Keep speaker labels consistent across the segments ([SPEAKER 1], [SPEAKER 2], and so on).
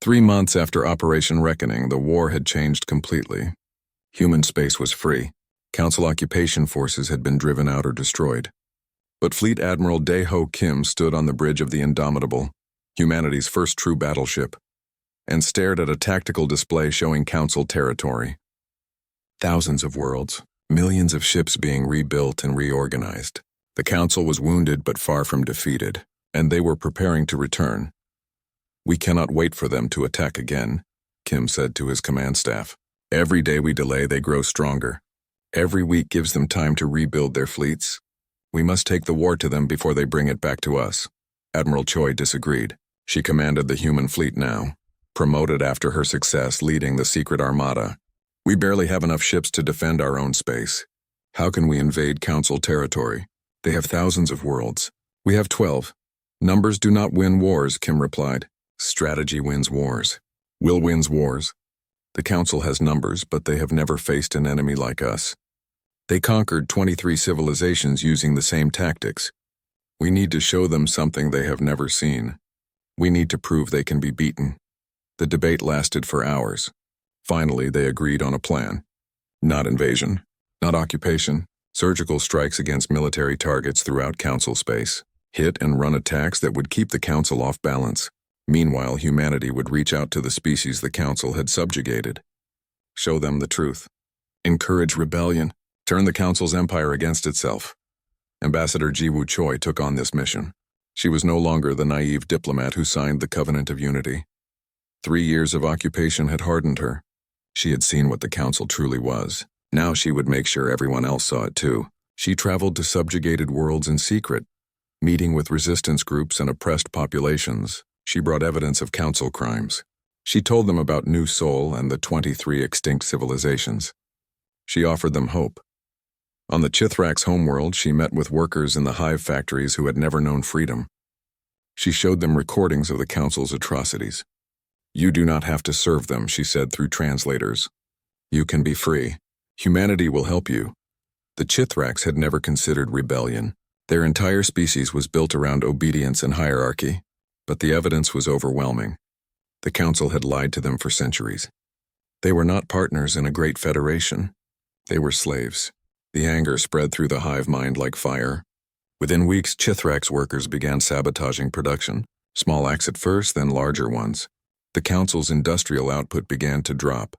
[SPEAKER 1] 3 months after Operation Reckoning, the war had changed completely. Human space was free. Council occupation forces had been driven out or destroyed. But Fleet Admiral Dae-Ho Kim stood on the bridge of the Indomitable, humanity's first true battleship, and stared at a tactical display showing Council territory. Thousands of worlds, millions of ships being rebuilt and reorganized. The Council was wounded but far from defeated, and they were preparing to return. "We cannot wait for them to attack again," Kim said to his command staff. "Every day we delay, they grow stronger. Every week gives them time to rebuild their fleets. We must take the war to them before they bring it back to us." Admiral Choi disagreed. She commanded the human fleet now, promoted after her success leading the secret armada. "We barely have enough ships to defend our own space. How can we invade Council territory? They have thousands of worlds. We have 12. "Numbers do not win wars," Kim replied. "Strategy wins wars. Will wins wars. The Council has numbers, but they have never faced an enemy like us. They conquered 23 civilizations using the same tactics. We need to show them something they have never seen. We need to prove they can be beaten." The debate lasted for hours. Finally, they agreed on a plan. Not invasion, not occupation, surgical strikes against military targets throughout Council space. Hit and run attacks that would keep the Council off balance. Meanwhile, humanity would reach out to the species the Council had subjugated. Show them the truth. Encourage rebellion. Turn the Council's empire against itself. Ambassador Jiwoo Choi took on this mission. She was no longer the naive diplomat who signed the Covenant of Unity. 3 years of occupation had hardened her. She had seen what the Council truly was. Now she would make sure everyone else saw it too. She traveled to subjugated worlds in secret, meeting with resistance groups and oppressed populations. She brought evidence of Council crimes. She told them about New Sol and the 23 extinct civilizations. She offered them hope. On the Chithrak's homeworld, she met with workers in the hive factories who had never known freedom. She showed them recordings of the Council's atrocities. "You do not have to serve them," she said through translators. "You can be free. Humanity will help you." The Chithraks had never considered rebellion. Their entire species was built around obedience and hierarchy, but the evidence was overwhelming. The Council had lied to them for centuries. They were not partners in a great federation. They were slaves. The anger spread through the hive mind like fire. Within weeks, Chithrak's workers began sabotaging production, small acts at first, then larger ones. The Council's industrial output began to drop.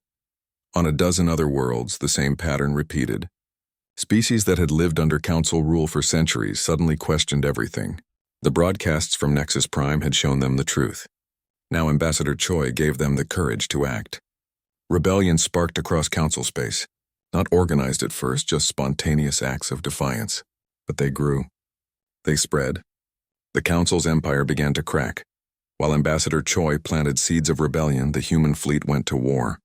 [SPEAKER 1] On a dozen other worlds, the same pattern repeated. Species that had lived under Council rule for centuries suddenly questioned everything. The broadcasts from Nexus Prime had shown them the truth. Now Ambassador Choi gave them the courage to act. Rebellion sparked across Council space. Not organized at first, just spontaneous acts of defiance. But they grew. They spread. The Council's empire began to crack. While Ambassador Choi planted seeds of rebellion, the human fleet went to war.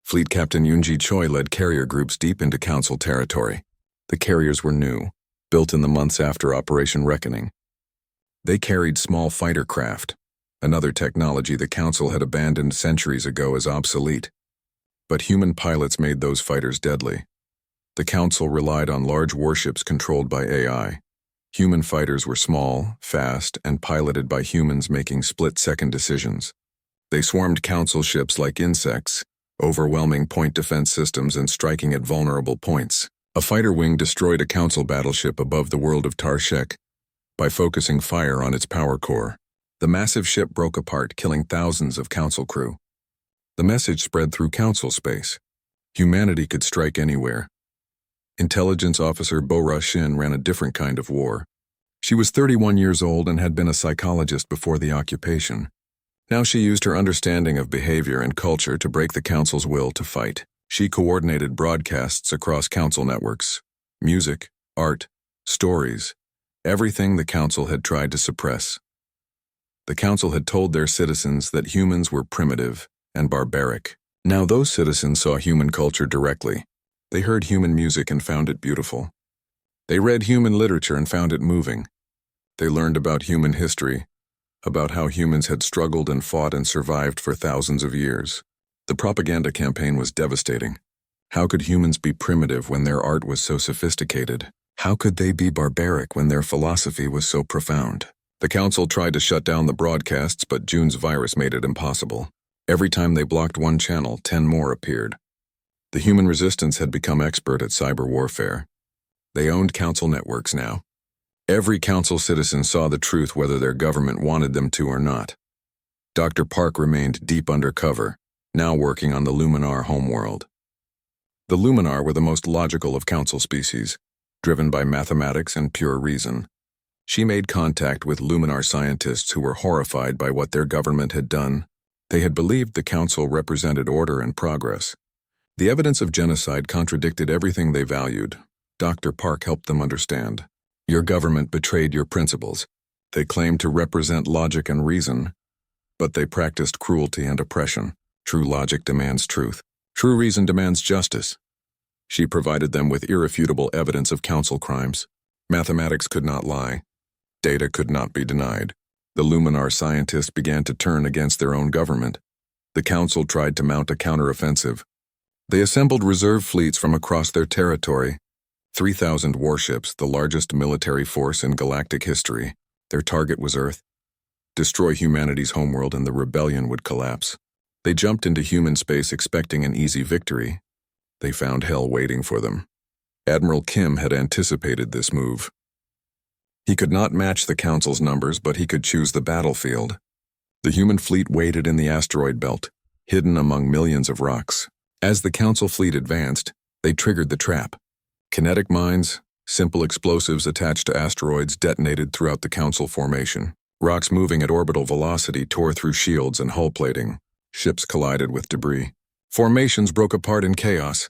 [SPEAKER 1] Fleet Captain Yoonji Choi led carrier groups deep into Council territory. The carriers were new, built in the months after Operation Reckoning. They carried small fighter craft, another technology the Council had abandoned centuries ago as obsolete. But human pilots made those fighters deadly. The Council relied on large warships controlled by AI. Human fighters were small, fast, and piloted by humans making split-second decisions. They swarmed Council ships like insects, overwhelming point defense systems and striking at vulnerable points. A fighter wing destroyed a Council battleship above the world of Tarshek by focusing fire on its power core. The massive ship broke apart, killing thousands of Council crew. The message spread through Council space. Humanity could strike anywhere. Intelligence officer Bo-Ra Shin ran a different kind of war. She was 31 years old and had been a psychologist before the occupation. Now she used her understanding of behavior and culture to break the Council's will to fight. She coordinated broadcasts across Council networks, music, art, stories, everything the Council had tried to suppress. The Council had told their citizens that humans were primitive and barbaric. Now those citizens saw human culture directly. They heard human music and found it beautiful. They read human literature and found it moving. They learned about human history, about how humans had struggled and fought and survived for thousands of years. The propaganda campaign was devastating. How could humans be primitive when their art was so sophisticated? How could they be barbaric when their philosophy was so profound? The Council tried to shut down the broadcasts, but June's virus made it impossible. Every time they blocked one channel, 10 more appeared. The human resistance had become expert at cyber warfare. They owned council networks now. Every council citizen saw the truth whether their government wanted them to or not. Dr. Park remained deep undercover, now working on the Luminar homeworld. The Luminar were the most logical of council species, driven by mathematics and pure reason. She made contact with Luminar scientists who were horrified by what their government had done. They had believed the council represented order and progress. The evidence of genocide contradicted everything they valued. Dr. Park helped them understand. Your government betrayed your principles. They claimed to represent logic and reason, but they practiced cruelty and oppression. True logic demands truth. True reason demands justice. She provided them with irrefutable evidence of council crimes. Mathematics could not lie. Data could not be denied. The Luminar scientists began to turn against their own government. The council tried to mount a counteroffensive. They assembled reserve fleets from across their territory. 3,000 warships, the largest military force in galactic history. Their target was Earth. Destroy humanity's homeworld and the rebellion would collapse. They jumped into human space expecting an easy victory. They found hell waiting for them. Admiral Kim had anticipated this move. He could not match the council's numbers, but he could choose the battlefield. The human fleet waited in the asteroid belt, hidden among millions of rocks. As the council fleet advanced, they triggered the trap. Kinetic mines, simple explosives attached to asteroids detonated throughout the council formation. Rocks moving at orbital velocity tore through shields and hull plating. Ships collided with debris. Formations broke apart in chaos.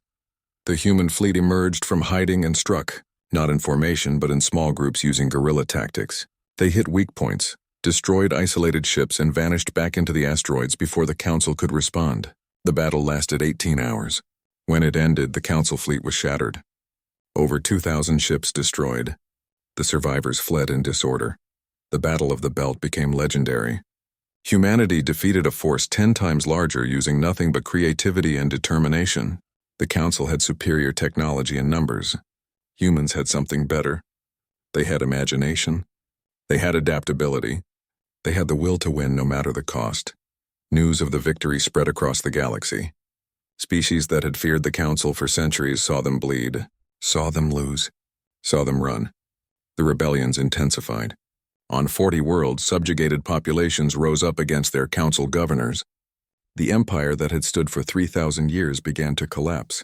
[SPEAKER 1] The human fleet emerged from hiding and struck, not in formation but in small groups using guerrilla tactics. They hit weak points, destroyed isolated ships, and vanished back into the asteroids before the council could respond. The battle lasted 18 hours. When it ended, the council fleet was shattered. Over 2,000 ships destroyed. The survivors fled in disorder. The Battle of the Belt became legendary. Humanity defeated a force 10 times larger using nothing but creativity and determination. The council had superior technology and numbers. Humans had something better. They had imagination. They had adaptability. They had the will to win no matter the cost. News of the victory spread across the galaxy. Species that had feared the council for centuries saw them bleed, saw them lose, saw them run. The rebellions intensified. On 40 worlds, subjugated populations rose up against their council governors. The empire that had stood for 3,000 years began to collapse.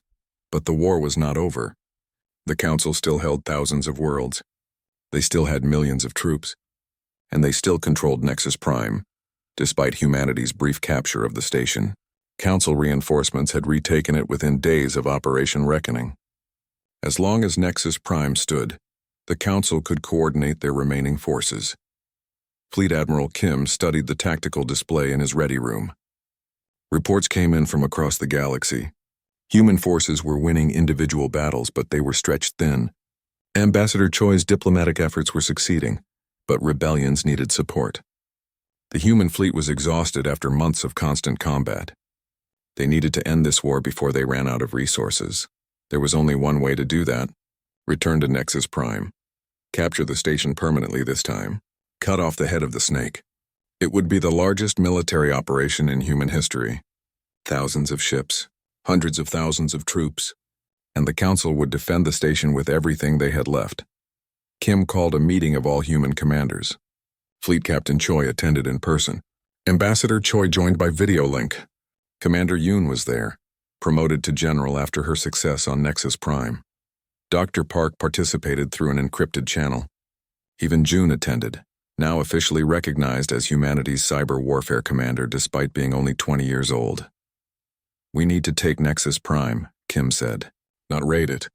[SPEAKER 1] But the war was not over. The council still held thousands of worlds. They still had millions of troops. And they still controlled Nexus Prime, despite humanity's brief capture of the station. Council reinforcements had retaken it within days of Operation Reckoning. As long as Nexus Prime stood, the Council could coordinate their remaining forces. Fleet Admiral Kim studied the tactical display in his ready room. Reports came in from across the galaxy. Human forces were winning individual battles, but they were stretched thin. Ambassador Choi's diplomatic efforts were succeeding, but rebellions needed support. The human fleet was exhausted after months of constant combat. They needed to end this war before they ran out of resources. There was only one way to do that. Return to Nexus Prime. Capture the station permanently this time. Cut off the head of the snake. It would be the largest military operation in human history. Thousands of ships, hundreds of thousands of troops, and the Council would defend the station with everything they had left. Kim called a meeting of all human commanders. Fleet Captain Choi attended in person. Ambassador Choi joined by video link. Commander Yoon was there, promoted to general after her success on Nexus Prime. Dr. Park participated through an encrypted channel. Even June attended, now officially recognized as humanity's cyber warfare commander despite being only 20 years old. We need to take Nexus Prime, Kim said. Not raid it,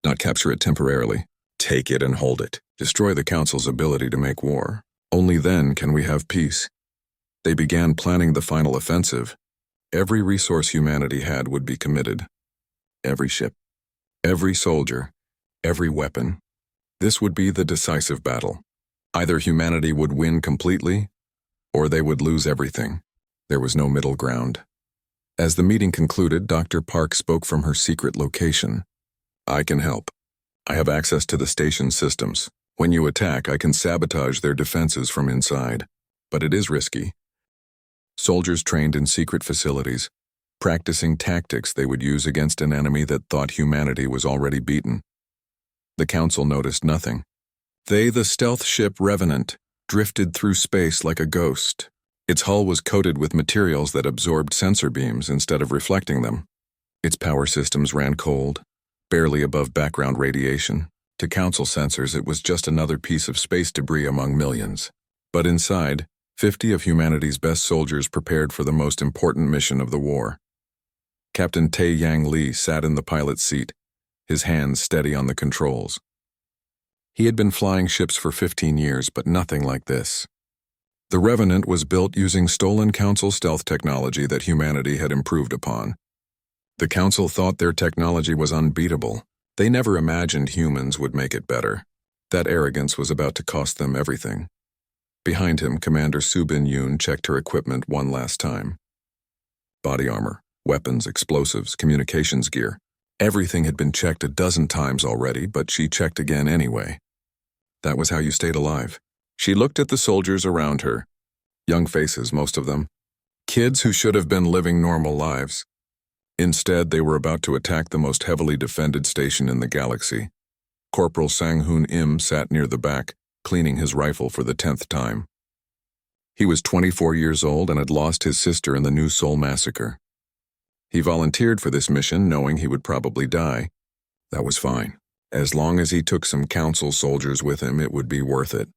[SPEAKER 1] not capture it temporarily. Take it and hold it. Destroy the Council's ability to make war. Only then can we have peace. They began planning the final offensive. Every resource humanity had would be committed. Every ship, every soldier, every weapon. This would be the decisive battle. Either humanity would win completely, or they would lose everything. There was no middle ground. As the meeting concluded, Dr. Park spoke from her secret location. I can help. I have access to the station's systems. When you attack, I can sabotage their defenses from inside. But it is risky. Soldiers trained in secret facilities, practicing tactics they would use against an enemy that thought humanity was already beaten. The Council noticed nothing. The stealth ship Revenant, drifted through space like a ghost. Its hull was coated with materials that absorbed sensor beams instead of reflecting them. Its power systems ran cold, barely above background radiation. To Council sensors, it was just another piece of space debris among millions. But inside, 50 of humanity's best soldiers prepared for the most important mission of the war. Captain Tae-Yang Lee sat in the pilot's seat, his hands steady on the controls. He had been flying ships for 15 years, but nothing like this. The Revenant was built using stolen Council stealth technology that humanity had improved upon. The Council thought their technology was unbeatable. They never imagined humans would make it better. That arrogance was about to cost them everything. Behind him, Commander Subin Yoon checked her equipment one last time. Body armor, weapons, explosives, communications gear. Everything had been checked a dozen times already, but she checked again anyway. That was how you stayed alive. She looked at the soldiers around her. Young faces, most of them. Kids who should have been living normal lives. Instead, they were about to attack the most heavily defended station in the galaxy. Corporal Sang-Hoon Im sat near the back, cleaning his rifle for the 10th time. He was 24 years old and had lost his sister in the New Seoul massacre. He volunteered for this mission knowing he would probably die. That was fine. As long as he took some Council soldiers with him, it would be worth it.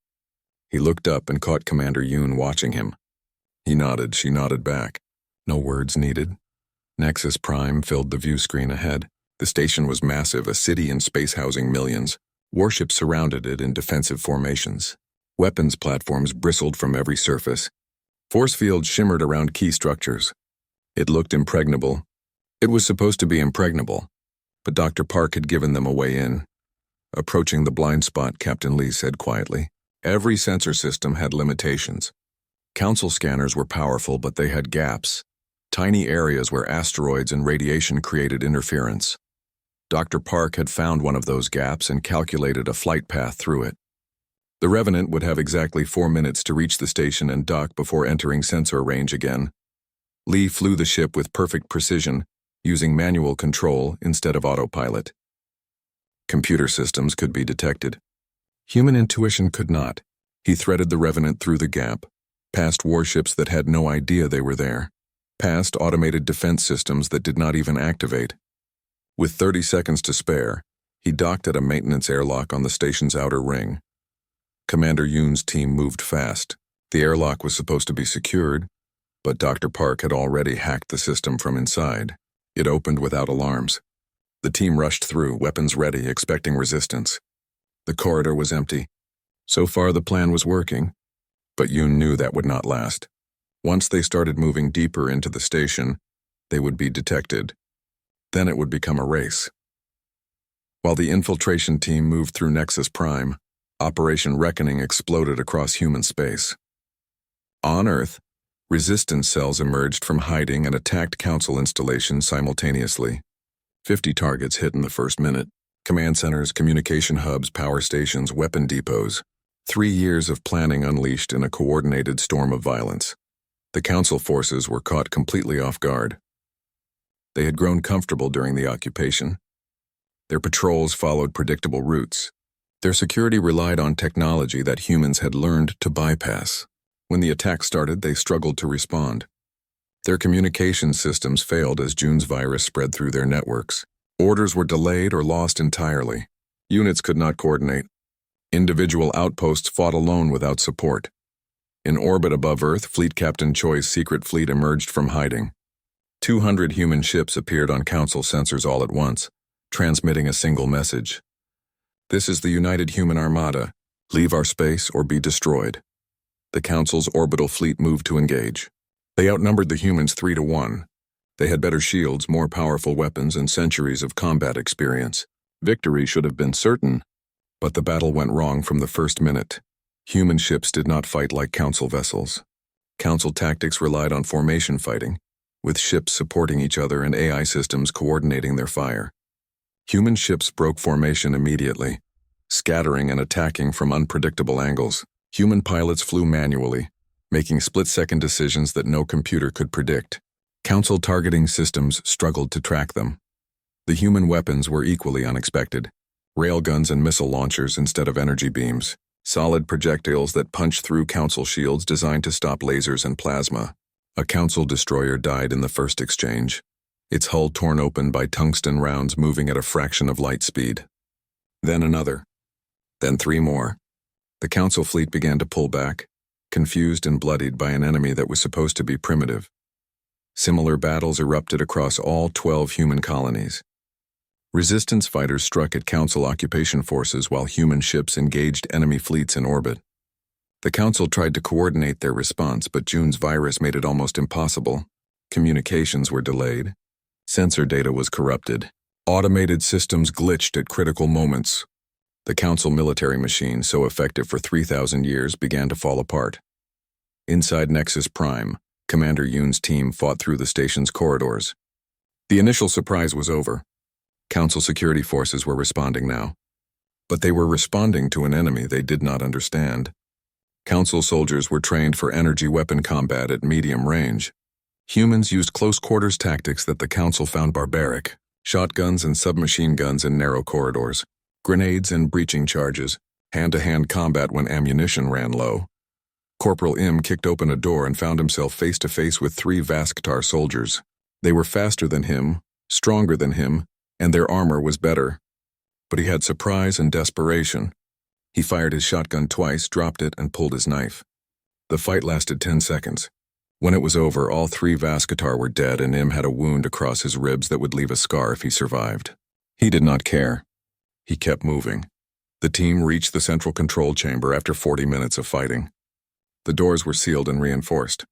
[SPEAKER 1] He looked up and caught Commander Yoon watching him. He nodded, she nodded back. No words needed. Nexus Prime filled the view screen ahead. The station was massive, a city in space housing millions. Warships surrounded it in defensive formations. Weapons platforms bristled from every surface. Force fields shimmered around key structures. It looked impregnable. It was supposed to be impregnable, but Dr. Park had given them a way in. Approaching the blind spot, Captain Lee said quietly. Every sensor system had limitations. Council scanners were powerful, but they had gaps. Tiny areas where asteroids and radiation created interference. Dr. Park had found one of those gaps and calculated a flight path through it. The Revenant would have exactly 4 minutes to reach the station and dock before entering sensor range again. Lee flew the ship with perfect precision, using manual control instead of autopilot. Computer systems could be detected. Human intuition could not. He threaded the Revenant through the gap, past warships that had no idea they were there, past automated defense systems that did not even activate. With 30 seconds to spare, he docked at a maintenance airlock on the station's outer ring. Commander Yoon's team moved fast. The airlock was supposed to be secured, but Dr. Park had already hacked the system from inside. It opened without alarms. The team rushed through, weapons ready, expecting resistance. The corridor was empty. So far the plan was working, but Yoon knew that would not last. Once they started moving deeper into the station, they would be detected. Then it would become a race. While the infiltration team moved through Nexus Prime, Operation Reckoning exploded across human space. On Earth, resistance cells emerged from hiding and attacked Council installations simultaneously. 50 targets hit in the first minute. Command centers, communication hubs, power stations, weapon depots. 3 years of planning unleashed in a coordinated storm of violence. The Council forces were caught completely off guard. They had grown comfortable during the occupation. Their patrols followed predictable routes. Their security relied on technology that humans had learned to bypass. When the attack started, they struggled to respond. Their communication systems failed as June's virus spread through their networks. Orders were delayed or lost entirely. Units could not coordinate. Individual outposts fought alone without support. In orbit above Earth, Fleet Captain Choi's secret fleet emerged from hiding. 200 human ships appeared on Council sensors all at once, transmitting a single message. This is the United Human Armada. Leave our space or be destroyed. The Council's orbital fleet moved to engage. They outnumbered the humans 3-1. They had better shields, more powerful weapons, and centuries of combat experience. Victory should have been certain, but the battle went wrong from the first minute. Human ships did not fight like Council vessels. Council tactics relied on formation fighting, with ships supporting each other and AI systems coordinating their fire. Human ships broke formation immediately, scattering and attacking from unpredictable angles. Human pilots flew manually, making split-second decisions that no computer could predict. Council targeting systems struggled to track them. The human weapons were equally unexpected. Railguns and missile launchers instead of energy beams. Solid projectiles that punched through Council shields designed to stop lasers and plasma. A Council destroyer died in the first exchange, its hull torn open by tungsten rounds moving at a fraction of light speed. Then another. Then 3 more. The Council fleet began to pull back, confused and bloodied by an enemy that was supposed to be primitive. Similar battles erupted across all 12 human colonies. Resistance fighters struck at Council occupation forces while human ships engaged enemy fleets in orbit. The Council tried to coordinate their response, but June's virus made it almost impossible. Communications were delayed. Sensor data was corrupted. Automated systems glitched at critical moments. The Council military machine, so effective for 3,000 years, began to fall apart. Inside Nexus Prime, Commander Yoon's team fought through the station's corridors. The initial surprise was over. Council security forces were responding now. But they were responding to an enemy they did not understand. Council soldiers were trained for energy weapon combat at medium range. Humans used close-quarters tactics that the Council found barbaric. Shotguns and submachine guns in narrow corridors. Grenades and breaching charges. Hand-to-hand combat when ammunition ran low. Corporal Im kicked open a door and found himself face-to-face with 3 Vasktar soldiers. They were faster than him, stronger than him, and their armor was better. But he had surprise and desperation. He fired his shotgun twice, dropped it, and pulled his knife. The fight lasted 10 seconds. When it was over, all 3 Vasktar were dead, and Im had a wound across his ribs that would leave a scar if he survived. He did not care. He kept moving. The team reached the central control chamber after 40 minutes of fighting. The doors were sealed and reinforced.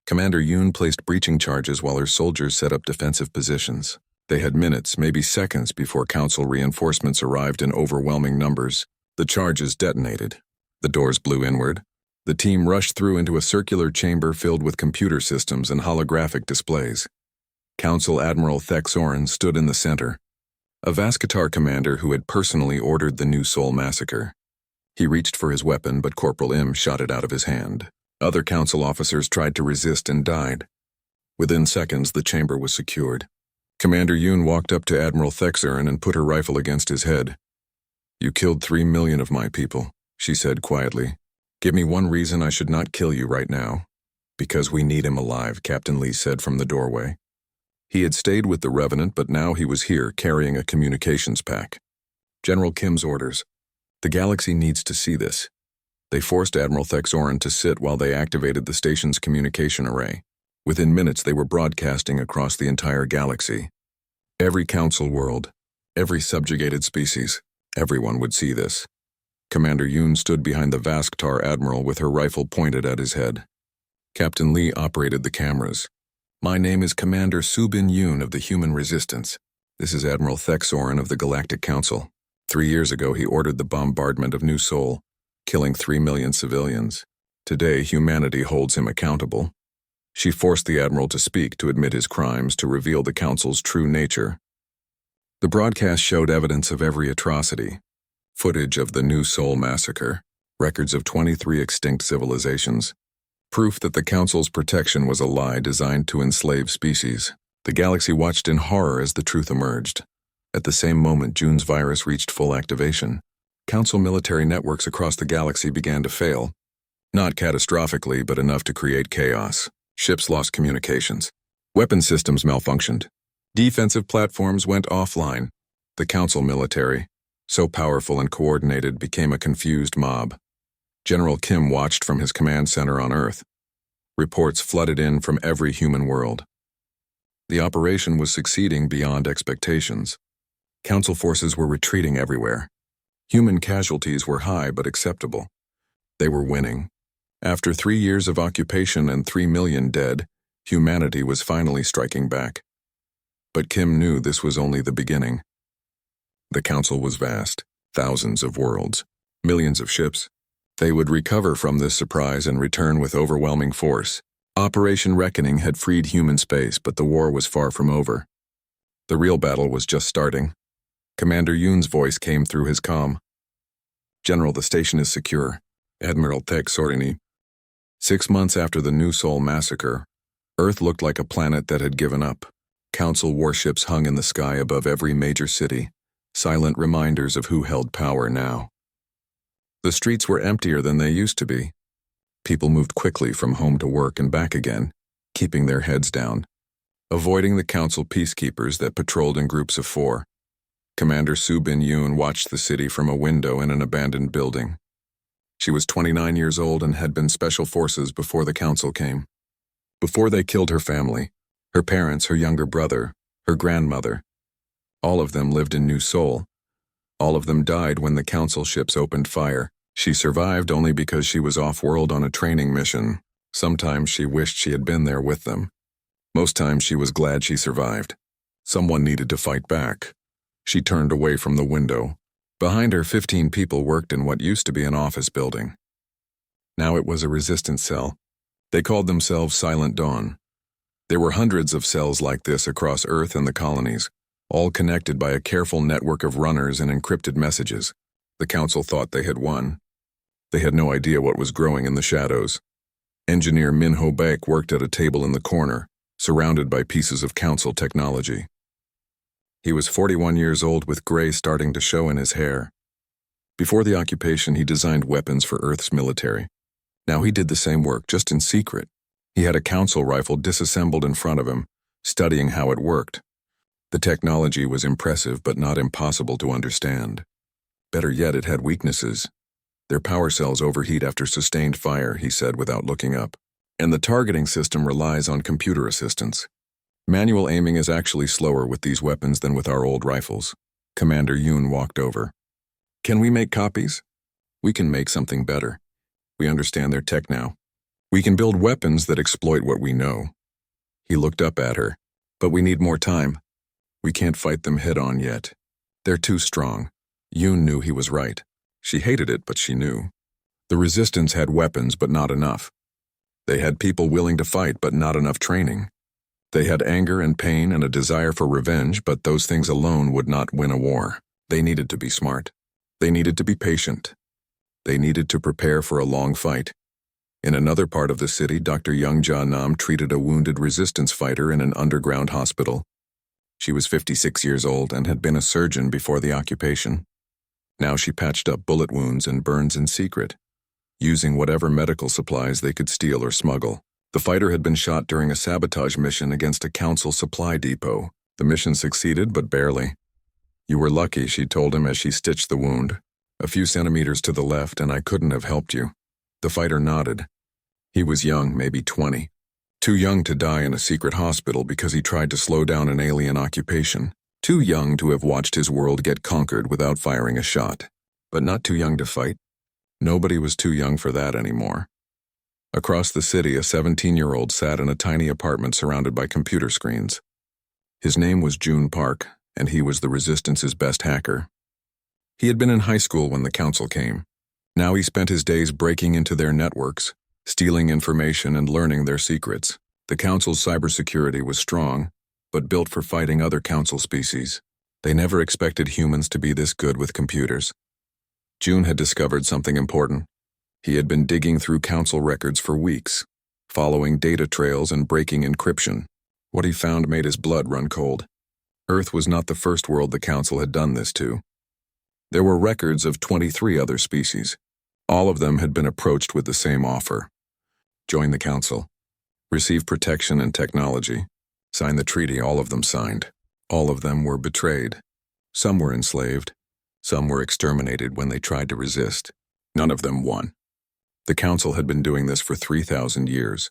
[SPEAKER 1] Commander Yoon placed breaching charges while her soldiers set up defensive positions. They had minutes, maybe seconds, before Council reinforcements arrived in overwhelming numbers. The charges detonated. The doors blew inward. The team rushed through into a circular chamber filled with computer systems and holographic displays. Council Admiral Thexorin stood in the center, a Vasktar commander who had personally ordered the New Sol massacre. He reached for his weapon, but Corporal Im shot it out of his hand. Other Council officers tried to resist and died. Within seconds, the chamber was secured. Commander Yoon walked up to Admiral Thexorin and put her rifle against his head. "You killed 3 million of my people," she said quietly. "Give me one reason I should not kill you right now." "Because we need him alive," Captain Lee said from the doorway. He had stayed with the Revenant, but now he was here carrying a communications pack. "General Kim's orders. The galaxy needs to see this." They forced Admiral Thexorin to sit while they activated the station's communication array. Within minutes, they were broadcasting across the entire galaxy. Every Council world, every subjugated species, everyone would see this. Commander Yoon stood behind the Vasktar Admiral with her rifle pointed at his head. Captain Lee operated the cameras. "My name is Commander Subin Yoon of the Human Resistance. This is Admiral Thexorin of the Galactic Council. 3 years ago, he ordered the bombardment of New Sol, killing 3 million civilians. Today, humanity holds him accountable." She forced the Admiral to speak, to admit his crimes, to reveal the Council's true nature. The broadcast showed evidence of every atrocity. Footage of the New Sol massacre, records of 23 extinct civilizations, proof that the Council's protection was a lie designed to enslave species. The galaxy watched in horror as the truth emerged. At the same moment, June's virus reached full activation. Council military networks across the galaxy began to fail. Not catastrophically, but enough to create chaos. Ships lost communications. Weapon systems malfunctioned. Defensive platforms went offline. The Council military, so powerful and coordinated, became a confused mob. General Kim watched from his command center on Earth. Reports flooded in from every human world. The operation was succeeding beyond expectations. Council forces were retreating everywhere. Human casualties were high but acceptable. They were winning. After 3 years of occupation and 3 million dead, humanity was finally striking back. But Kim knew this was only the beginning. The Council was vast, thousands of worlds, millions of ships. They would recover from this surprise and return with overwhelming force. Operation Reckoning had freed human space, but the war was far from over. The real battle was just starting. Commander Yoon's voice came through his comm. "General, the station is secure. Admiral Thexorin." 6 months after the New Sol massacre, Earth looked like a planet that had given up. Council warships hung in the sky above every major city, silent reminders of who held power now. The streets were emptier than they used to be. People moved quickly from home to work and back again, keeping their heads down, avoiding the Council peacekeepers that patrolled in groups of 4. Commander Su Bin-yoon watched the city from a window in an abandoned building. She was 29 years old and had been Special Forces before the Council came. Before they killed her family, her parents, her younger brother, her grandmother. All of them lived in New Seoul. All of them died when the Council ships opened fire. She survived only because she was off-world on a training mission. Sometimes she wished she had been there with them. Most times she was glad she survived. Someone needed to fight back. She turned away from the window. Behind her, 15 people worked in what used to be an office building. Now it was a resistance cell. They called themselves Silent Dawn. There were hundreds of cells like this across Earth and the colonies, all connected by a careful network of runners and encrypted messages. The Council thought they had won. They had no idea what was growing in the shadows. Engineer Min Ho-baek worked at a table in the corner, surrounded by pieces of Council technology. He was 41 years old with gray starting to show in his hair. Before the occupation, he designed weapons for Earth's military. Now he did the same work, just in secret. He had a Council rifle disassembled in front of him, studying how it worked. The technology was impressive but not impossible to understand. Better yet, it had weaknesses. Their power cells overheat after sustained fire, he said without looking up. And the targeting system relies on computer assistance. Manual aiming is actually slower with these weapons than with our old rifles. Commander Yoon walked over. Can we make copies? We can make something better. We understand their tech now. We can build weapons that exploit what we know. He looked up at her. But we need more time. We can't fight them head-on yet. They're too strong. Yoon knew he was right. She hated it, but she knew. The resistance had weapons, but not enough. They had people willing to fight, but not enough training. They had anger and pain and a desire for revenge, but those things alone would not win a war. They needed to be smart. They needed to be patient. They needed to prepare for a long fight. In another part of the city, Dr. Young Ja-nam treated a wounded resistance fighter in an underground hospital. She was 56 years old and had been a surgeon before the occupation. Now she patched up bullet wounds and burns in secret, using whatever medical supplies they could steal or smuggle. The fighter had been shot during a sabotage mission against a Council supply depot. The mission succeeded, but barely. You were lucky, she told him as she stitched the wound. A few centimeters to the left, and I couldn't have helped you. The fighter nodded. He was young, maybe 20. Too young to die in a secret hospital because he tried to slow down an alien occupation. Too young to have watched his world get conquered without firing a shot. But not too young to fight. Nobody was too young for that anymore. Across the city, a 17-year-old sat in a tiny apartment surrounded by computer screens. His name was June Park, and he was the Resistance's best hacker. He had been in high school when the Council came. Now he spent his days breaking into their networks, stealing information and learning their secrets. The Council's cybersecurity was strong, but built for fighting other Council species. They never expected humans to be this good with computers. June had discovered something important. He had been digging through Council records for weeks, following data trails and breaking encryption. What he found made his blood run cold. Earth was not the first world the Council had done this to. There were records of 23 other species. All of them had been approached with the same offer. Join the Council. Receive protection and technology. Sign the treaty. All of them signed. All of them were betrayed. Some were enslaved. Some were exterminated when they tried to resist. None of them won. The Council had been doing this for 3,000 years.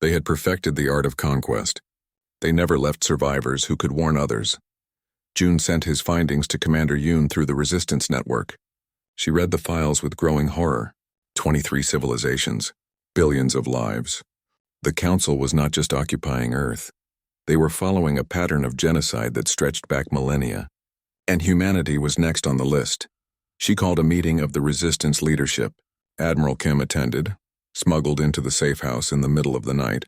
[SPEAKER 1] They had perfected the art of conquest. They never left survivors who could warn others. June sent his findings to Commander Yoon through the Resistance Network. She read the files with growing horror. 23 civilizations. Billions of lives. The Council was not just occupying Earth. They were following a pattern of genocide that stretched back millennia. And humanity was next on the list. She called a meeting of the Resistance leadership. Admiral Kim attended, smuggled into the safe house in the middle of the night.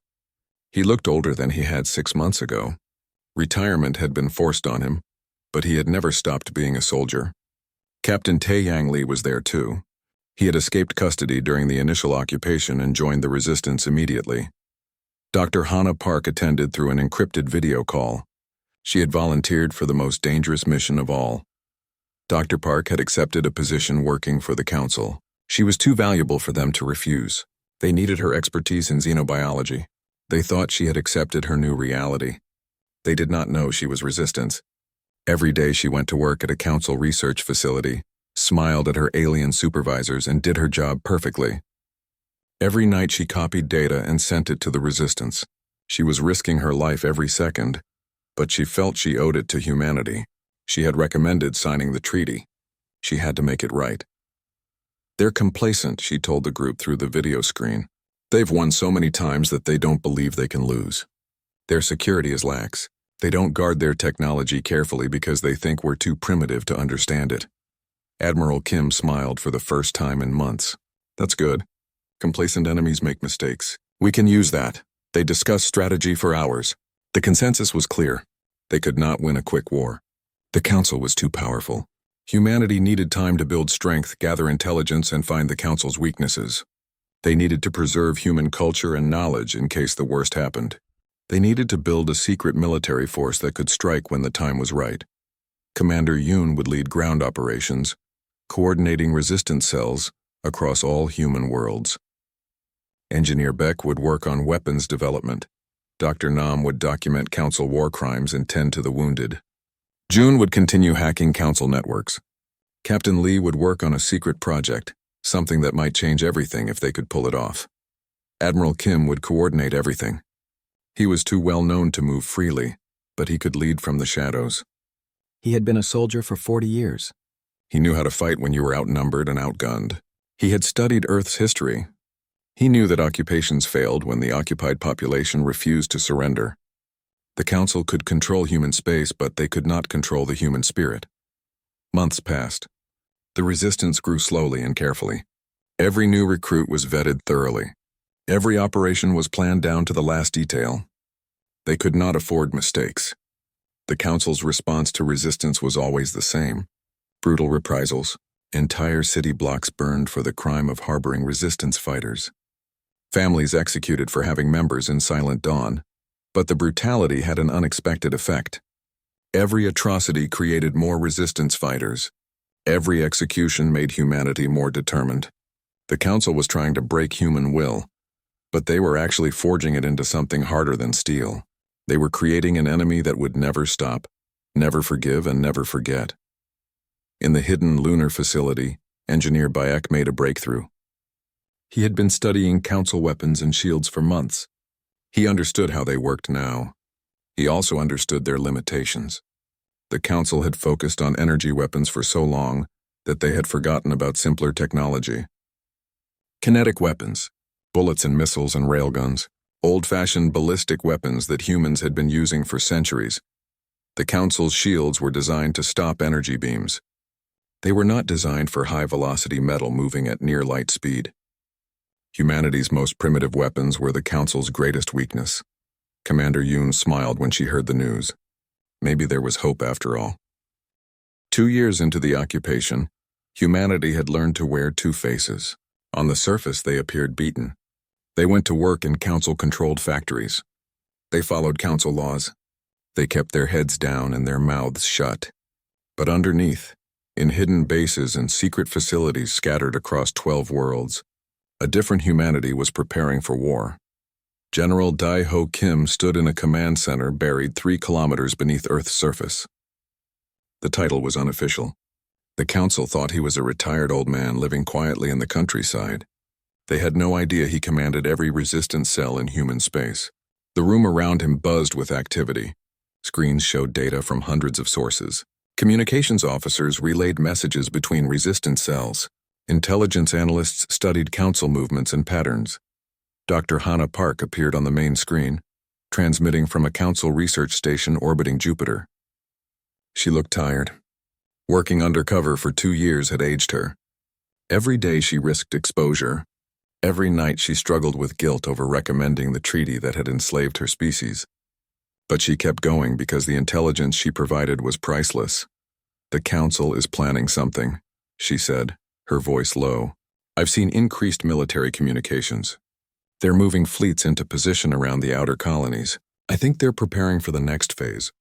[SPEAKER 1] He looked older than he had 6 months ago. Retirement had been forced on him, but he had never stopped being a soldier. Captain Tae Yang Lee was there too. He had escaped custody during the initial occupation and joined the resistance immediately. Dr. Hannah Park attended through an encrypted video call. She had volunteered for the most dangerous mission of all. Dr. Park had accepted a position working for the Council. She was too valuable for them to refuse. They needed her expertise in xenobiology. They thought she had accepted her new reality. They did not know she was resistance. Every day she went to work at a Council research facility, smiled at her alien supervisors, and did her job perfectly. Every night she copied data and sent it to the resistance. She was risking her life every second, but she felt she owed it to humanity. She had recommended signing the treaty. She had to make it right. They're complacent, she told the group through the video screen. They've won so many times that they don't believe they can lose. Their security is lax. They don't guard their technology carefully because they think we're too primitive to understand it. Admiral Kim smiled for the first time in months. That's good. Complacent enemies make mistakes. We can use that. They discussed strategy for hours. The consensus was clear. They could not win a quick war. The Council was too powerful. Humanity needed time to build strength, gather intelligence, and find the Council's weaknesses. They needed to preserve human culture and knowledge in case the worst happened. They needed to build a secret military force that could strike when the time was right. Commander Yoon would lead ground operations, coordinating resistance cells across all human worlds. Engineer Beck would work on weapons development. Dr. Nam would document Council war crimes and tend to the wounded. June would continue hacking Council networks. Captain Lee would work on a secret project, something that might change everything if they could pull it off. Admiral Kim would coordinate everything. He was too well known to move freely, but he could lead from the shadows.
[SPEAKER 2] He had been a soldier for 40 years.
[SPEAKER 1] He knew how to fight when you were outnumbered and outgunned. He had studied Earth's history. He knew that occupations failed when the occupied population refused to surrender. The Council could control human space, but they could not control the human spirit. Months passed. The resistance grew slowly and carefully. Every new recruit was vetted thoroughly. Every operation was planned down to the last detail. They could not afford mistakes. The Council's response to resistance was always the same: brutal reprisals. Entire city blocks burned for the crime of harboring resistance fighters. Families executed for having members in Silent Dawn. But the brutality had an unexpected effect. Every atrocity created more resistance fighters. Every execution made humanity more determined. The Council was trying to break human will, but they were actually forging it into something harder than steel. They were creating an enemy that would never stop, never forgive, and never forget. In the hidden lunar facility, Engineer Bayek made a breakthrough. He had been studying Council weapons and shields for months. He understood how they worked now. He also understood their limitations. The Council had focused on energy weapons for so long that they had forgotten about simpler technology. Kinetic weapons, bullets and missiles and railguns, old-fashioned ballistic weapons that humans had been using for centuries. The Council's shields were designed to stop energy beams. They were not designed for high-velocity metal moving at near light speed. Humanity's most primitive weapons were the Council's greatest weakness. Commander Yoon smiled when she heard the news. Maybe there was hope after all. 2 years into the occupation, humanity had learned to wear two faces. On the surface, they appeared beaten. They went to work in Council-controlled factories. They followed Council laws. They kept their heads down and their mouths shut. But underneath, in hidden bases and secret facilities scattered across 12 worlds, a different humanity was preparing for war. General Dae-ho Kim stood in a command center buried 3 kilometers beneath Earth's surface. The title was unofficial. The Council thought he was a retired old man living quietly in the countryside. They had no idea he commanded every resistance cell in human space. The room around him buzzed with activity. Screens showed data from hundreds of sources. Communications officers relayed messages between resistance cells. Intelligence analysts studied Council movements and patterns. Dr. Hannah Park appeared on the main screen, transmitting from a Council research station orbiting Jupiter. She looked tired. Working undercover for 2 years had aged her. Every day she risked exposure. Every night she struggled with guilt over recommending the treaty that had enslaved her species. But she kept going because the intelligence she provided was priceless. "The Council is planning something," she said, her voice low. I've seen increased military communications. They're moving fleets into position around the outer colonies. I think they're preparing for the next phase.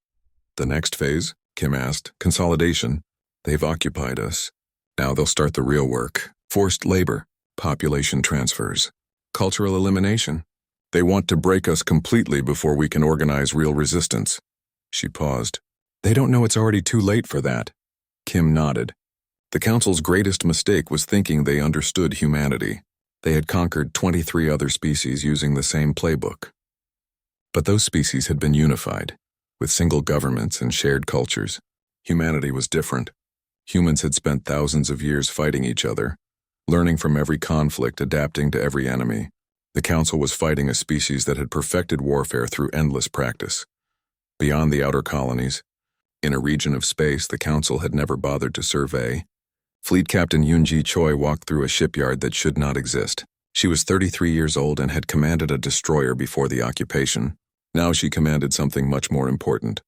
[SPEAKER 1] The next phase? Kim asked. Consolidation. They've occupied us. Now they'll start the real work. Forced labor, population transfers, cultural elimination. They want to break us completely before we can organize real resistance. She paused. They don't know it's already too late for that. Kim nodded. The Council's greatest mistake was thinking they understood humanity. They had conquered 23 other species using the same playbook. But those species had been unified, with single governments and shared cultures. Humanity was different. Humans had spent thousands of years fighting each other, learning from every conflict, adapting to every enemy. The Council was fighting a species that had perfected warfare through endless practice. Beyond the outer colonies, in a region of space the Council had never bothered to survey, Fleet Captain Yoonji Choi walked through a shipyard that should not exist. She was 33 years old and had commanded a destroyer before the occupation. Now she commanded something much more important.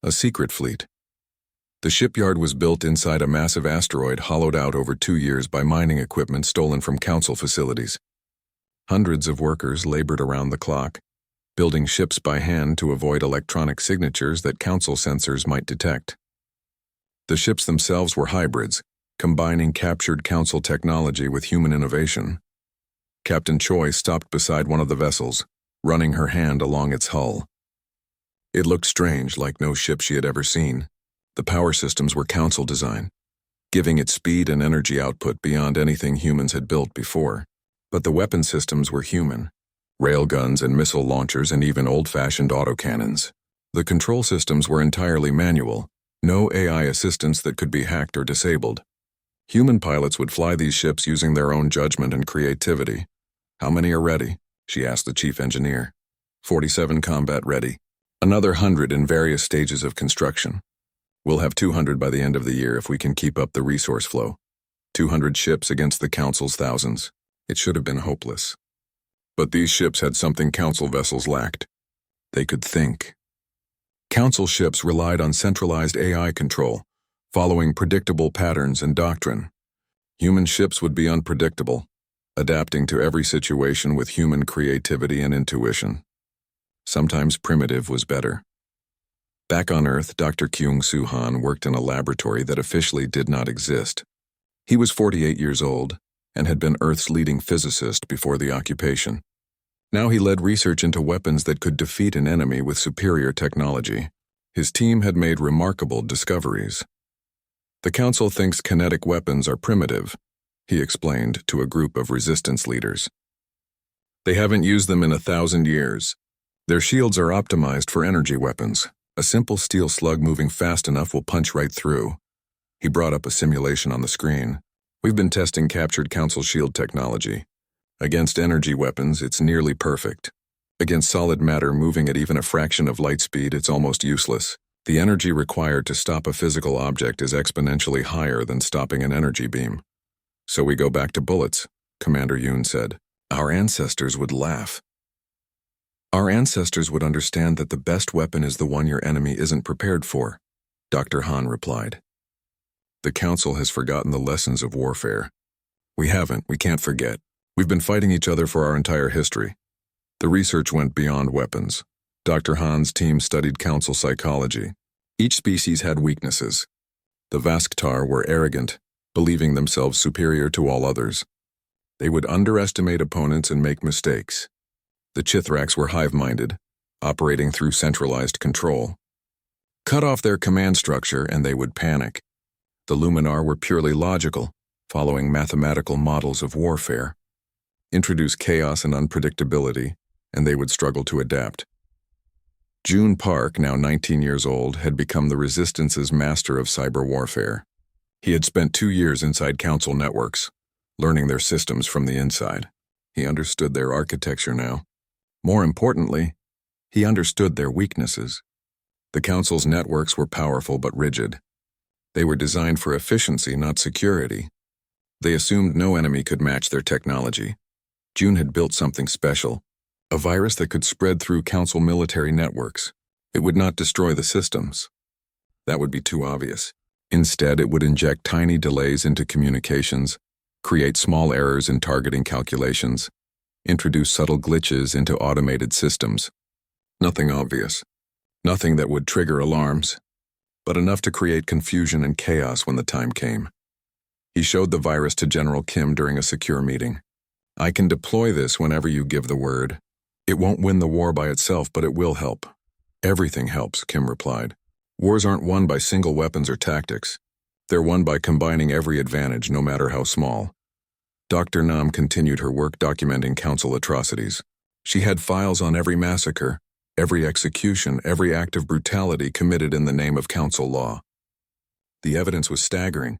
[SPEAKER 1] A secret fleet. The shipyard was built inside a massive asteroid hollowed out over 2 years by mining equipment stolen from Council facilities. Hundreds of workers labored around the clock, building ships by hand to avoid electronic signatures that Council sensors might detect. The ships themselves were hybrids, combining captured Council technology with human innovation. Captain Choi stopped beside one of the vessels, running her hand along its hull. It looked strange, like no ship she had ever seen. The power systems were Council design, giving it speed and energy output beyond anything humans had built before. But the weapon systems were human. Railguns and missile launchers and even old-fashioned autocannons. The control systems were entirely manual, no AI assistance that could be hacked or disabled. Human pilots would fly these ships using their own judgment and creativity. How many are ready? She asked the chief engineer. 47 combat ready. Another 100 in various stages of construction. We'll have 200 by the end of the year if we can keep up the resource flow. 200 ships against the Council's thousands. It should have been hopeless. But these ships had something Council vessels lacked. They could think. Council ships relied on centralized AI control, following predictable patterns and doctrine. Human ships would be unpredictable, adapting to every situation with human creativity and intuition. Sometimes primitive was better. Back on Earth, Dr. Kyung-Soo Han worked in a laboratory that officially did not exist. He was 48 years old and had been Earth's leading physicist before the occupation. Now he led research into weapons that could defeat an enemy with superior technology. His team had made remarkable discoveries. The Council thinks kinetic weapons are primitive, he explained to a group of resistance leaders. They haven't used them in 1,000 years. Their shields are optimized for energy weapons. A simple steel slug moving fast enough will punch right through. He brought up a simulation on the screen. We've been testing captured Council shield technology. Against energy weapons, it's nearly perfect. Against solid matter moving at even a fraction of light speed, it's almost useless. The energy required to stop a physical object is exponentially higher than stopping an energy beam. So we go back to bullets, Commander Yoon said. Our ancestors would laugh. Our ancestors would understand that the best weapon is the one your enemy isn't prepared for, Dr. Han replied. The Council has forgotten the lessons of warfare. We haven't, we can't forget. We've been fighting each other for our entire history. The research went beyond weapons. Dr. Han's team studied Council psychology. Each species had weaknesses. The Vasktar were arrogant, believing themselves superior to all others. They would underestimate opponents and make mistakes. The Chithraks were hive-minded, operating through centralized control. Cut off their command structure and they would panic. The Luminar were purely logical, following mathematical models of warfare. Introduce chaos and unpredictability, and they would struggle to adapt. June Park, now 19 years old, had become the Resistance's master of cyber warfare. He had spent 2 years inside Council networks, learning their systems from the inside. He understood their architecture now. More importantly, he understood their weaknesses. The Council's networks were powerful but rigid. They were designed for efficiency, not security. They assumed no enemy could match their technology. June had built something special, a virus that could spread through Council military networks. It would not destroy the systems. That would be too obvious. Instead, it would inject tiny delays into communications, create small errors in targeting calculations, introduce subtle glitches into automated systems. Nothing obvious, nothing that would trigger alarms, but enough to create confusion and chaos when the time came. He showed the virus to General Kim during a secure meeting. "I can deploy this whenever you give the word. It won't win the war by itself, but it will help." "Everything helps," Kim replied. "Wars aren't won by single weapons or tactics. They're won by combining every advantage, no matter how small." Dr. Nam continued her work documenting council atrocities. She had files on every massacre, every execution, every act of brutality committed in the name of council law. The evidence was staggering.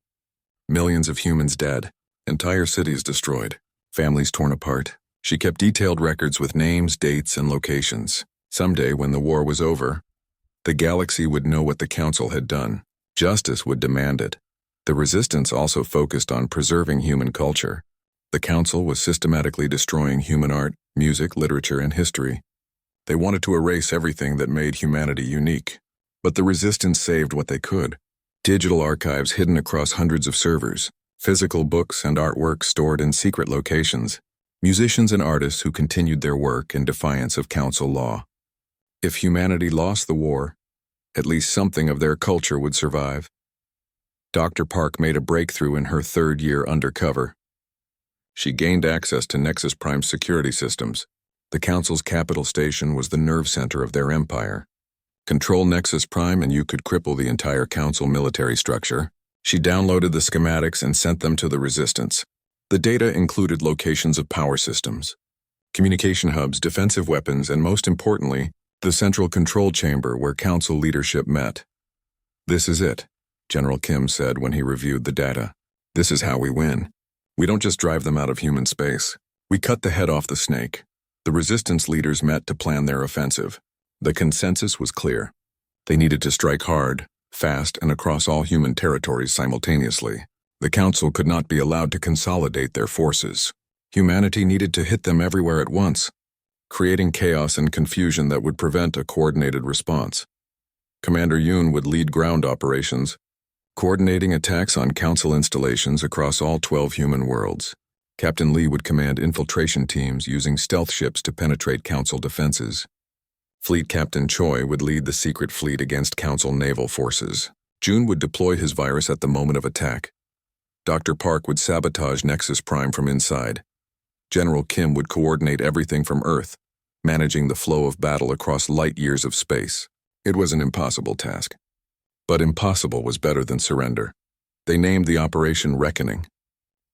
[SPEAKER 1] Millions of humans dead, entire cities destroyed, families torn apart. She kept detailed records with names, dates, and locations. Someday, when the war was over, the galaxy would know what the council had done. Justice would demand it. The resistance also focused on preserving human culture. The council was systematically destroying human art, music, literature, and history. They wanted to erase everything that made humanity unique. But the resistance saved what they could. Digital archives hidden across hundreds of servers, physical books and artwork stored in secret locations, musicians and artists who continued their work in defiance of council law. If humanity lost the war, at least something of their culture would survive. Dr. Park made a breakthrough in her third year undercover. She gained access to Nexus Prime's security systems. The Council's capital station was the nerve center of their empire. Control Nexus Prime and you could cripple the entire Council military structure. She downloaded the schematics and sent them to the Resistance. The data included locations of power systems, communication hubs, defensive weapons, and most importantly, the central control chamber where Council leadership met. "This is it," General Kim said when he reviewed the data. "This is how we win. We don't just drive them out of human space. We cut the head off the snake." The Resistance leaders met to plan their offensive. The consensus was clear. They needed to strike hard, fast, and across all human territories simultaneously. The Council could not be allowed to consolidate their forces. Humanity needed to hit them everywhere at once, creating chaos and confusion that would prevent a coordinated response. Commander Yoon would lead ground operations, coordinating attacks on Council installations across all 12 human worlds. Captain Lee would command infiltration teams using stealth ships to penetrate Council defenses. Fleet Captain Choi would lead the secret fleet against Council naval forces. June would deploy his virus at the moment of attack. Dr. Park would sabotage Nexus Prime from inside. General Kim would coordinate everything from Earth, managing the flow of battle across light years of space. It was an impossible task. But impossible was better than surrender. They named the operation Reckoning.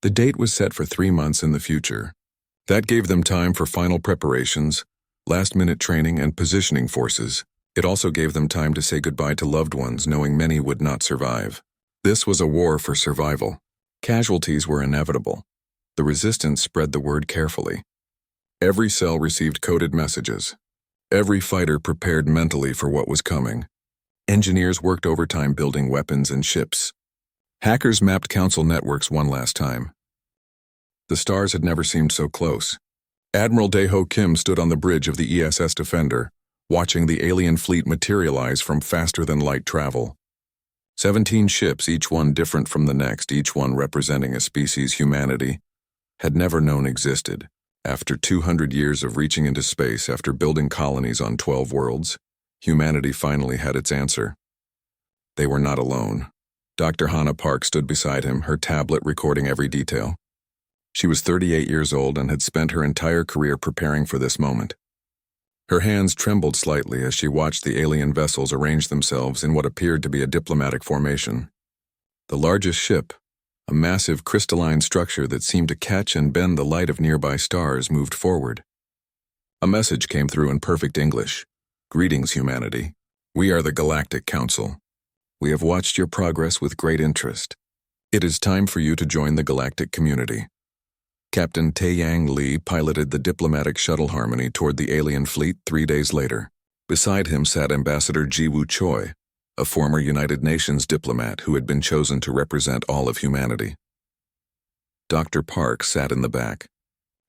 [SPEAKER 1] The date was set for 3 months in the future. That gave them time for final preparations, last-minute training, and positioning forces. It also gave them time to say goodbye to loved ones, knowing many would not survive. This was a war for survival. Casualties were inevitable. The Resistance spread the word carefully. Every cell received coded messages. Every fighter prepared mentally for what was coming. Engineers worked overtime building weapons and ships. Hackers mapped Council networks one last time. The stars had never seemed so close. Admiral Daeho Kim stood on the bridge of the ESS Defender, watching the alien fleet materialize from faster-than-light travel. 17 ships, each one different from the next, each one representing a species humanity had never known existed. After 200 years of reaching into space, after building colonies on 12 worlds, humanity finally had its answer. They were not alone. Dr. Hannah Park stood beside him, her tablet recording every detail. She was 38 years old and had spent her entire career preparing for this moment. Her hands trembled slightly as she watched the alien vessels arrange themselves in what appeared to be a diplomatic formation. The largest ship, a massive crystalline structure that seemed to catch and bend the light of nearby stars, moved forward. A message came through in perfect English. "Greetings, humanity. We are the Galactic Council. We have watched your progress with great interest. It is time for you to join the galactic community." Captain Taeyang Lee piloted the diplomatic shuttle Harmony toward the alien fleet 3 days later. Beside him sat Ambassador Jiwoo Choi, a former United Nations diplomat who had been chosen to represent all of humanity. Dr. Park sat in the back,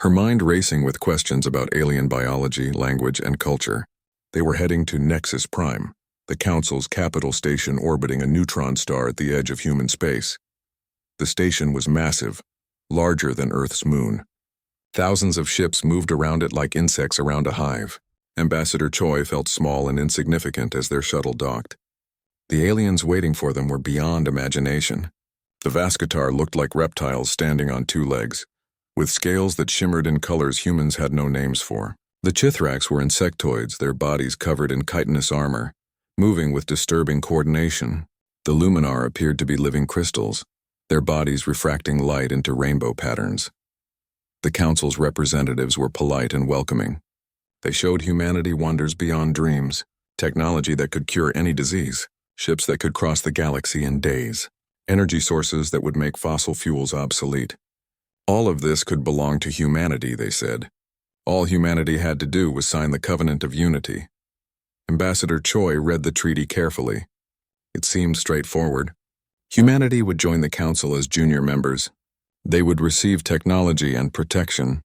[SPEAKER 1] her mind racing with questions about alien biology, language, and culture. They were heading to Nexus Prime, the Council's capital station orbiting a neutron star at the edge of human space. The station was massive, larger than Earth's moon. Thousands of ships moved around it like insects around a hive. Ambassador Choi felt small and insignificant as their shuttle docked. The aliens waiting for them were beyond imagination. The Vascatar looked like reptiles standing on two legs, with scales that shimmered in colors humans had no names for. The Chithrax were insectoids, their bodies covered in chitinous armor, moving with disturbing coordination. The Luminar appeared to be living crystals, their bodies refracting light into rainbow patterns. The Council's representatives were polite and welcoming. They showed humanity wonders beyond dreams, technology that could cure any disease, ships that could cross the galaxy in days, energy sources that would make fossil fuels obsolete. All of this could belong to humanity, they said. All humanity had to do was sign the Covenant of Unity. Ambassador Choi read the treaty carefully. It seemed straightforward. Humanity would join the Council as junior members. They would receive technology and protection.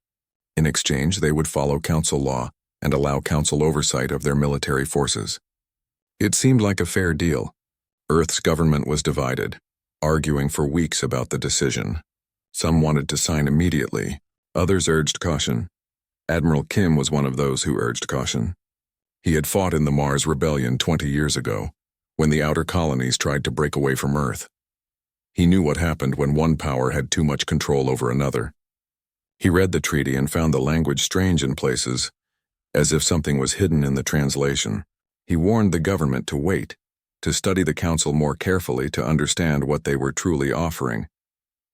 [SPEAKER 1] In exchange, they would follow Council law and allow Council oversight of their military forces. It seemed like a fair deal. Earth's government was divided, arguing for weeks about the decision. Some wanted to sign immediately, others urged caution. Admiral Kim was one of those who urged caution. He had fought in the Mars Rebellion 20 years ago, when the outer colonies tried to break away from Earth. He knew what happened when one power had too much control over another. He read the treaty and found the language strange in places, as if something was hidden in the translation. He warned the government to wait, to study the Council more carefully to understand what they were truly offering.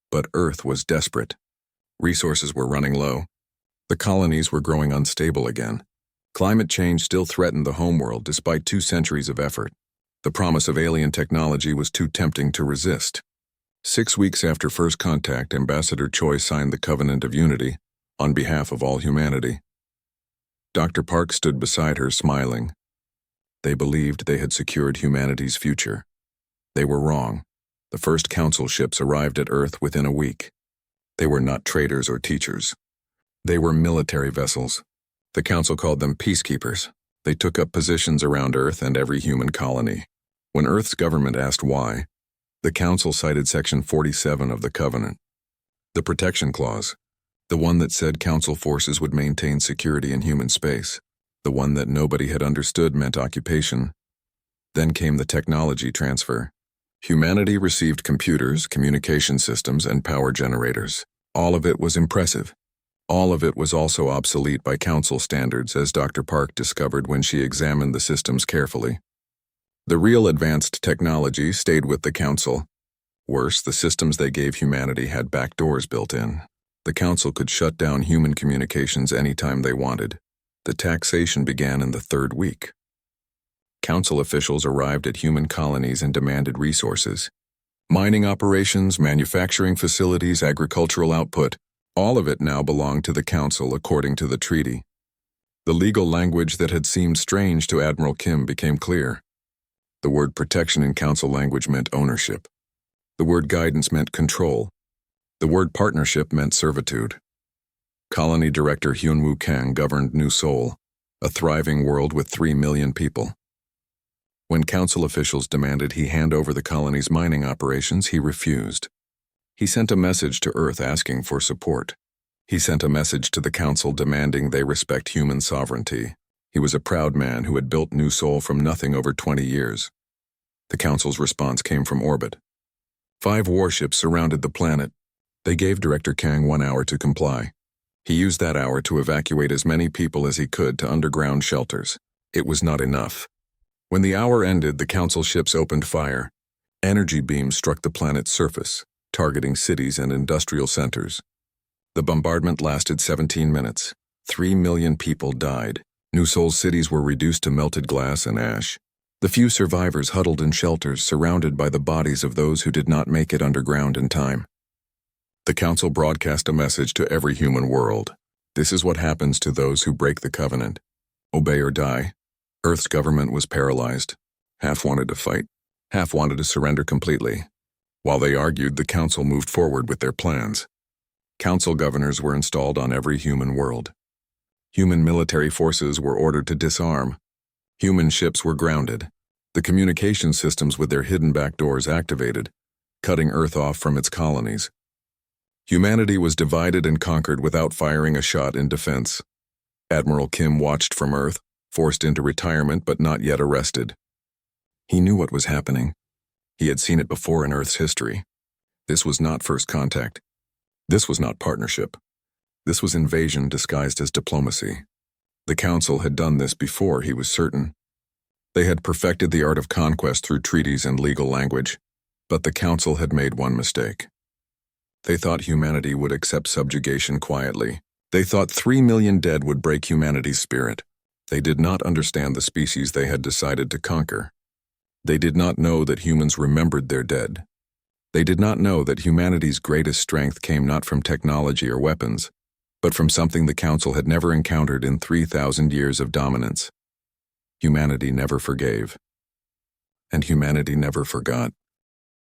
[SPEAKER 1] But Earth was desperate. Resources were running low. The colonies were growing unstable again. Climate change still threatened the homeworld despite 2 centuries of effort. The promise of alien technology was too tempting to resist. 6 weeks after first contact, Ambassador Choi signed the Covenant of Unity on behalf of all humanity. Dr. Park stood beside her, smiling. They believed they had secured humanity's future. They were wrong. The first Council ships arrived at Earth within a week. They were not traders or teachers. They were military vessels. The Council called them peacekeepers. They took up positions around Earth and every human colony. When Earth's government asked why, the Council cited Section 47 of the Covenant. The Protection Clause, the one that said Council forces would maintain security in human space, the one that nobody had understood meant occupation. Then came the technology transfer. Humanity received computers, communication systems, and power generators. All of it was impressive. All of it was also obsolete by Council standards, as Dr. Park discovered when she examined the systems carefully. The real advanced technology stayed with the Council. Worse, the systems they gave humanity had backdoors built in. The Council could shut down human communications anytime they wanted. The taxation began in the 3rd week. Council officials arrived at human colonies and demanded resources. Mining operations, manufacturing facilities, agricultural output, all of it now belonged to the Council according to the treaty. The legal language that had seemed strange to Admiral Kim became clear. The word protection in Council language meant ownership. The word guidance meant control. The word partnership meant servitude. Colony Director Hyunwoo Kang governed New Seoul, a thriving world with 3 million people. When Council officials demanded he hand over the colony's mining operations, he refused. He sent a message to Earth asking for support. He sent a message to the Council demanding they respect human sovereignty. He was a proud man who had built New Seoul from nothing over 20 years. The Council's response came from orbit. 5 warships surrounded the planet. They gave Director Kang 1 hour to comply. He used that hour to evacuate as many people as he could to underground shelters. It was not enough. When the hour ended, the Council ships opened fire. Energy beams struck the planet's surface, targeting cities and industrial centers. The bombardment lasted 17 minutes. 3 million people died. New Seoul's cities were reduced to melted glass and ash. The few survivors huddled in shelters, surrounded by the bodies of those who did not make it underground in time. The Council broadcast a message to every human world. This is what happens to those who break the Covenant. Obey or die. Earth's government was paralyzed. Half wanted to fight, half wanted to surrender completely. While they argued, the Council moved forward with their plans. Council governors were installed on every human world. Human military forces were ordered to disarm. Human ships were grounded. The communication systems with their hidden backdoors activated, cutting Earth off from its colonies. Humanity was divided and conquered without firing a shot in defense. Admiral Kim watched from Earth, forced into retirement but not yet arrested. He knew what was happening. He had seen it before in Earth's history. This was not first contact. This was not partnership. This was invasion disguised as diplomacy. The Council had done this before, he was certain. They had perfected the art of conquest through treaties and legal language, but the Council had made one mistake. They thought humanity would accept subjugation quietly. They thought 3 million dead would break humanity's spirit. They did not understand the species they had decided to conquer. They did not know that humans remembered their dead. They did not know that humanity's greatest strength came not from technology or weapons, but from something the Council had never encountered in 3,000 years of dominance. Humanity never forgave. And humanity never forgot.